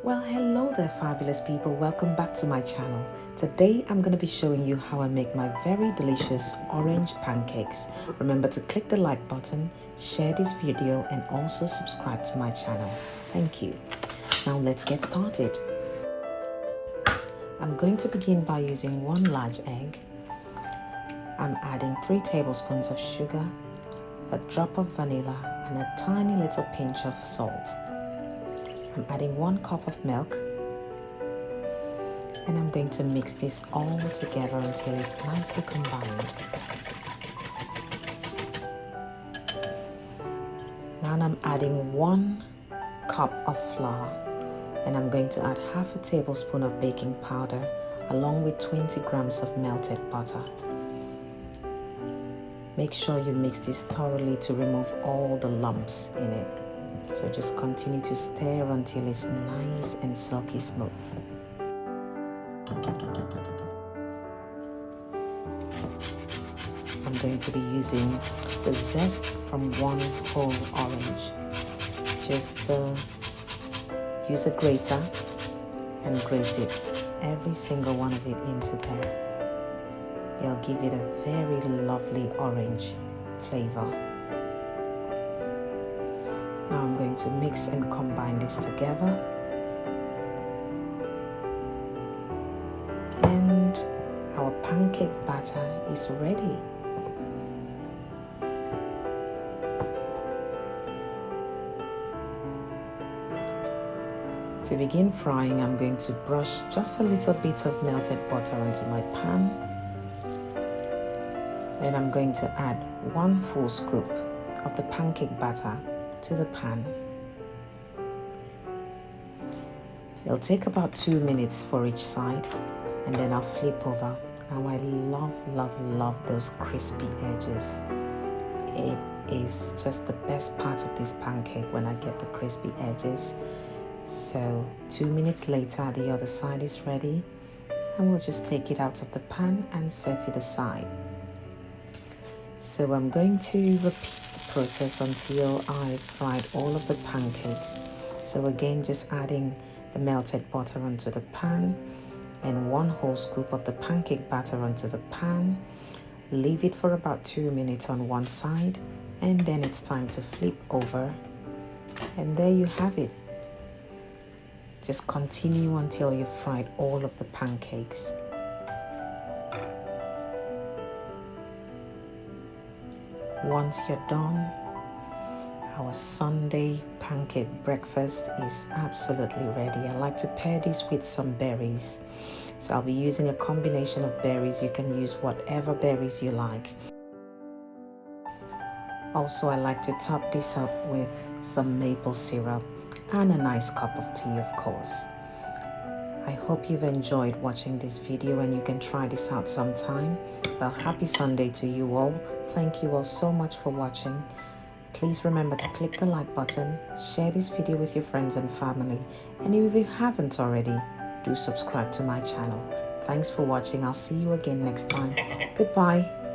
Well, hello there fabulous people, welcome back to my channel. Today I'm going to be showing you how I make my very delicious orange pancakes. Remember to click the like button, share this video and also subscribe to my channel. Thank you. Now let's get started. I'm going to begin by using 1 large egg. I'm adding 3 tablespoons of sugar, a drop of vanilla and a tiny little pinch of salt. I'm adding 1 cup of milk and I'm going to mix this all together until it's nicely combined. Now I'm adding 1 cup of flour and I'm going to add half a tablespoon of baking powder along with 20 grams of melted butter. Make sure you mix this thoroughly to remove all the lumps in it. So just continue to stir until it's nice and silky smooth. I'm going to be using the zest from 1 whole orange. Just use a grater and grate it, every single one of it into there. It'll give it a very lovely orange flavor. Now I'm going to mix and combine this together. And our pancake batter is ready. To begin frying, I'm going to brush just a little bit of melted butter onto my pan. Then I'm going to add 1 full scoop of the pancake batter to the pan. It'll take about 2 minutes for each side and then I'll flip over. Now I love those crispy edges. It is just the best part of this pancake when I get the crispy edges. So 2 minutes later the other side is ready and we'll just take it out of the pan and set it aside. So I'm going to repeat the process until I've fried all of the pancakes. So again, just adding the melted butter onto the pan and 1 whole scoop of the pancake batter onto the pan. Leave it for about 2 minutes on one side and then it's time to flip over. And there you have it. Just continue until you've fried all of the pancakes. Once you're done, our Sunday pancake breakfast is absolutely ready. I like to pair this with some berries. So I'll be using a combination of berries. You can use whatever berries you like. Also, I like to top this up with some maple syrup and a nice cup of tea, of course. I hope you've enjoyed watching this video and you can try this out sometime. Well, happy Sunday to you all. Thank you all so much for watching. Please remember to click the like button, share this video with your friends and family, and if you haven't already, do subscribe to my channel. Thanks for watching. I'll see you again next time. Goodbye.